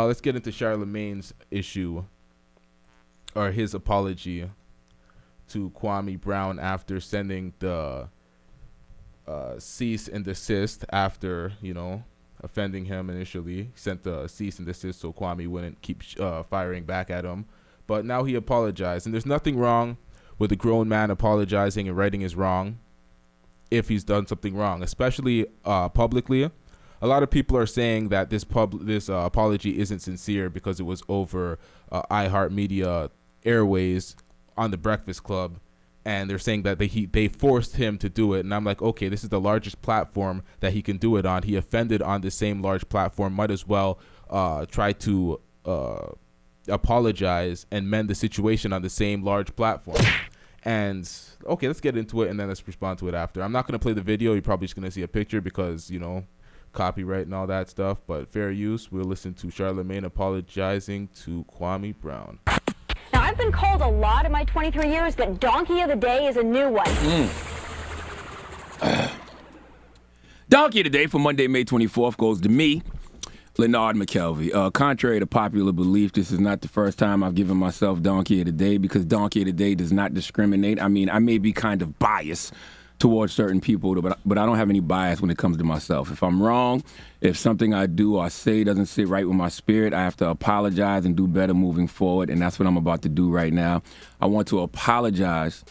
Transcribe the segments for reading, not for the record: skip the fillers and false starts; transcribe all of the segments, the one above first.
Let's get into Charlemagne's issue or his apology to Kwame Brown after sending the cease and desist after, offending him initially. He sent the cease and desist so Kwame wouldn't keep firing back at him. But now he apologized. And there's nothing wrong with a grown man apologizing and righting his wrong if he's done something wrong, especially publicly. A lot of people are saying that this apology isn't sincere because it was over iHeartMedia Airways on the Breakfast Club, and they're saying that they forced him to do it. And I'm like, okay, this is the largest platform that he can do it on. He offended on the same large platform. Might as well try to apologize and mend the situation on the same large platform. And okay, let's get into it, and then let's respond to it after. I'm not going to play the video. You're probably just going to see a picture because, copyright and all that stuff. But fair use. We'll listen to Charlemagne apologizing to Kwame Brown. Now, I've been called a lot in my 23 years, but Donkey of the Day is a new one. Donkey of the Day for Monday, May 24th goes to me, Leonard McKelvey. Contrary to popular belief, this is not the first time I've given myself Donkey of the Day because Donkey of the Day does not discriminate. I mean, I may be kind of biased towards certain people, but I don't have any bias when it comes to myself. If I'm wrong, if something I do or say doesn't sit right with my spirit, I have to apologize and do better moving forward, and that's what I'm about to do right now. I want to apologize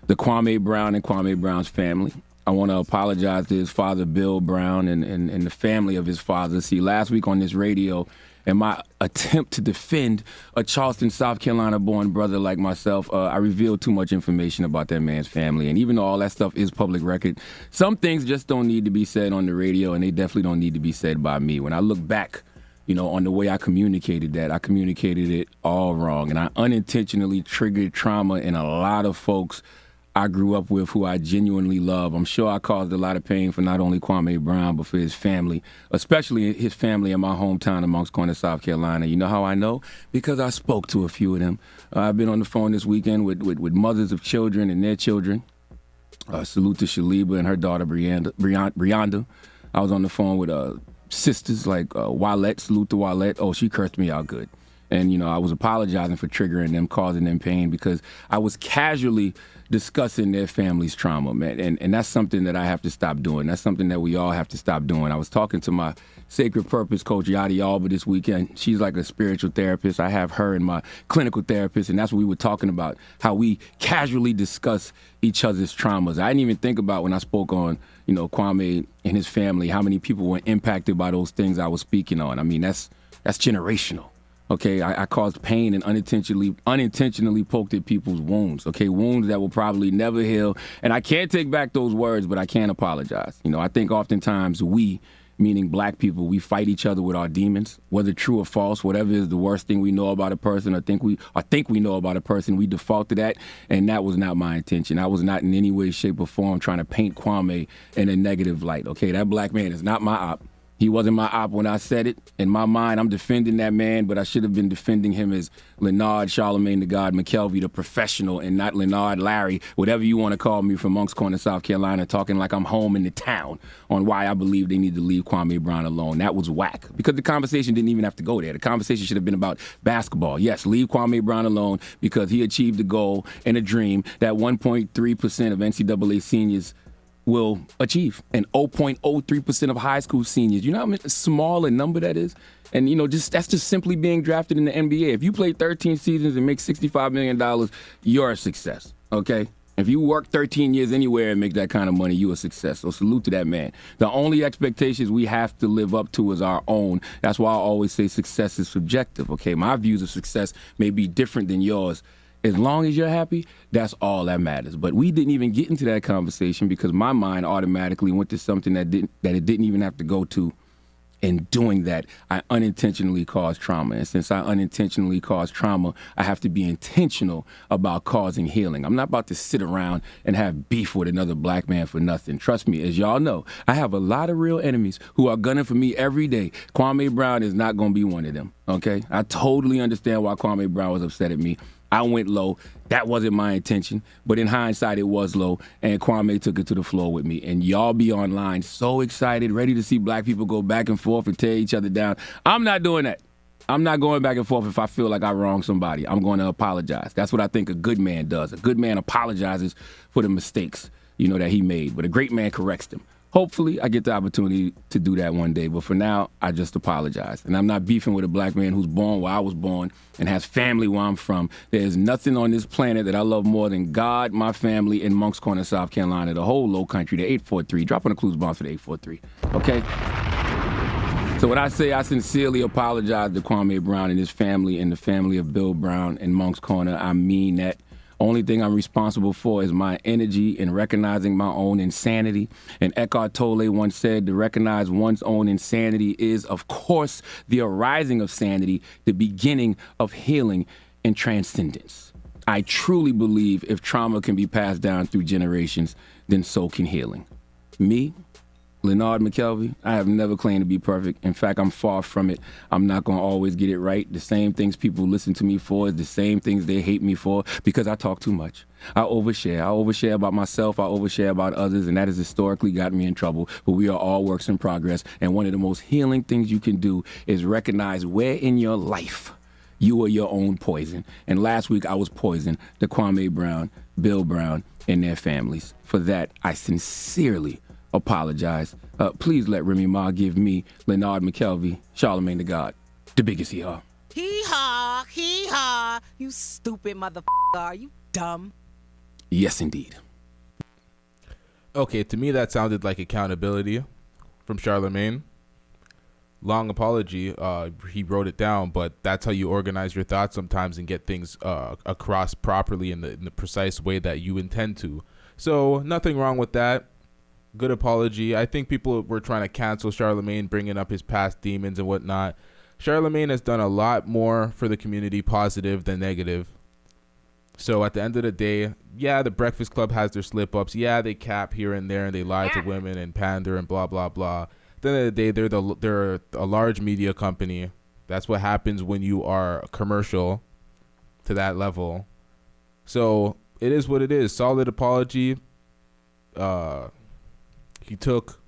to Kwame Brown and Kwame Brown's family. I want to apologize to his father, Bill Brown, and the family of his father. See, last week on this radio, in my attempt to defend a Charleston, South Carolina-born brother like myself, I revealed too much information about that man's family. And even though all that stuff is public record, some things just don't need to be said on the radio, and they definitely don't need to be said by me. When I look back, on the way I communicated that, I communicated it all wrong. And I unintentionally triggered trauma in a lot of folks I grew up with who I genuinely love. I'm sure I caused a lot of pain for not only Kwame Brown, but for his family, especially his family in my hometown of Moncks Corner, South Carolina. You know how I know? Because I spoke to a few of them. I've been on the phone this weekend with mothers of children and their children. Salute to Shaliba and her daughter, Brianda. I was on the phone with sisters like Wallette. Salute to Wallette. Oh, she cursed me out good. And, I was apologizing for triggering them, causing them pain, because I was casually discussing their family's trauma, man. And that's something that I have to stop doing. That's something that we all have to stop doing. I was talking to my Sacred Purpose coach, Yadi Alba, this weekend. She's like a spiritual therapist. I have her and my clinical therapist, and that's what we were talking about, how we casually discuss each other's traumas. I didn't even think about when I spoke on, Kwame and his family, how many people were impacted by those things I was speaking on. I mean, that's generational. Okay, I caused pain and unintentionally poked at people's wounds. Okay, wounds that will probably never heal. And I can't take back those words, but I can apologize. I think oftentimes we, meaning black people, we fight each other with our demons, whether true or false, whatever is the worst thing we know about a person or think we know about a person, we default to that. And that was not my intention. I was not in any way, shape, or form trying to paint Kwame in a negative light. Okay, that black man is not my op. He wasn't my op when I said it. In my mind, I'm defending that man, but I should have been defending him as Leonard Charlemagne the God McKelvey, the professional, and not Leonard Larry, whatever you want to call me, from Moncks Corner, South Carolina, talking like I'm home in the town on why I believe they need to leave Kwame Brown alone. That was whack, because the conversation didn't even have to go there. The conversation should have been about basketball. Yes, leave Kwame Brown alone because he achieved a goal and a dream that 1.3% of NCAA seniors will achieve, and 0.03% of high school seniors. You know how small a number that is? And, that's just simply being drafted in the NBA. If you play 13 seasons and make $65 million, you're a success, okay? If you work 13 years anywhere and make that kind of money, you're a success. So salute to that man. The only expectations we have to live up to is our own. That's why I always say success is subjective, okay? My views of success may be different than yours. As long as you're happy, that's all that matters. But we didn't even get into that conversation because my mind automatically went to something that it didn't even have to go to. In doing that, I unintentionally caused trauma. And since I unintentionally caused trauma, I have to be intentional about causing healing. I'm not about to sit around and have beef with another black man for nothing. Trust me, as y'all know, I have a lot of real enemies who are gunning for me every day. Kwame Brown is not going to be one of them, okay? I totally understand why Kwame Brown was upset at me. I went low. That wasn't my intention, but in hindsight, it was low, and Kwame took it to the floor with me. And y'all be online so excited, ready to see black people go back and forth and tear each other down. I'm not doing that. I'm not going back and forth if I feel like I wronged somebody. I'm going to apologize. That's what I think a good man does. A good man apologizes for the mistakes, that he made, but a great man corrects them. Hopefully, I get the opportunity to do that one day, but for now, I just apologize. And I'm not beefing with a black man who's born where I was born and has family where I'm from. There is nothing on this planet that I love more than God, my family, and Moncks Corner, South Carolina, the whole low country, the 843. Drop on the clues bomb for the 843, okay? So when I say I sincerely apologize to Kwame Brown and his family and the family of Bill Brown and Moncks Corner, I mean that. Only thing I'm responsible for is my energy in recognizing my own insanity. And Eckhart Tolle once said to recognize one's own insanity is, of course, the arising of sanity, the beginning of healing and transcendence. I truly believe if trauma can be passed down through generations, then so can healing. Me, Leonard McKelvey, I have never claimed to be perfect. In fact, I'm far from it. I'm not going to always get it right. The same things people listen to me for is the same things they hate me for because I talk too much. I overshare. I overshare about myself. I overshare about others, and that has historically gotten me in trouble. But we are all works in progress, and one of the most healing things you can do is recognize where in your life you are your own poison. And last week, I was poison to Kwame Brown, Bill Brown, and their families. For that, I sincerely apologize. Please let Remy Ma give me, Leonard McKelvey, Charlemagne the God, the biggest hee-haw. Hee-haw, hee-haw. You stupid motherfucker. Are you dumb? Yes, indeed. Okay, to me that sounded like accountability from Charlemagne. Long apology. He wrote it down, but that's how you organize your thoughts sometimes and get things across properly in the precise way that you intend to. So nothing wrong with that. Good apology. I think people were trying to cancel Charlemagne, bringing up his past demons and whatnot. Charlemagne has done a lot more for the community, positive than negative. So at the end of the day, yeah, the Breakfast Club has their slip-ups. Yeah, they cap here and there, and they lie to women and pander and blah, blah, blah. At the end of the day, they're a large media company. That's what happens when you are commercial to that level. So it is what it is. Solid apology. He took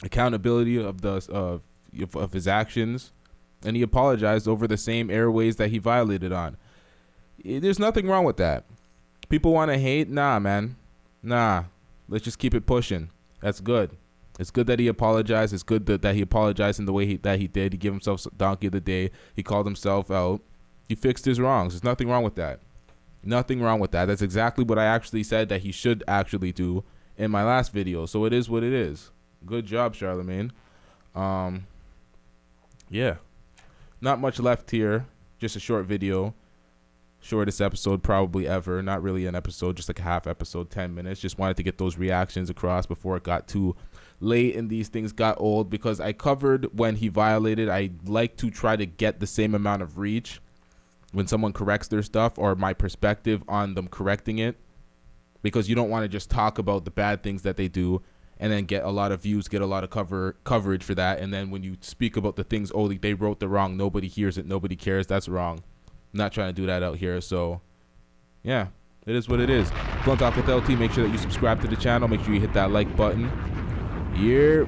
accountability of his actions, and he apologized over the same airways that he violated on. There's nothing wrong with that. People want to hate? Nah, man. Nah. Let's just keep it pushing. That's good. It's good that he apologized. It's good that he apologized in the way that he did. He gave himself Donkey of the Day. He called himself out. He fixed his wrongs. There's nothing wrong with that. Nothing wrong with that. That's exactly what I actually said that he should actually do in my last video. So it is what it is. Good job, Charlemagne. Yeah. Not much left here. Just a short video. Shortest episode probably ever. Not really an episode, just like a half episode, 10 minutes. Just wanted to get those reactions across before it got too late and these things got old, because I covered when he violated. I like to try to get the same amount of reach when someone corrects their stuff, or my perspective on them correcting it, because you don't want to just talk about the bad things that they do and then get a lot of views, get a lot of coverage for that. And then when you speak about the things, oh, they wrote the wrong, nobody hears it, nobody cares, that's wrong. I'm not trying to do that out here. So yeah, it is what it is. Blunt Talk with LT. Make sure that you subscribe to the channel. Make sure you hit that like button. Yeah.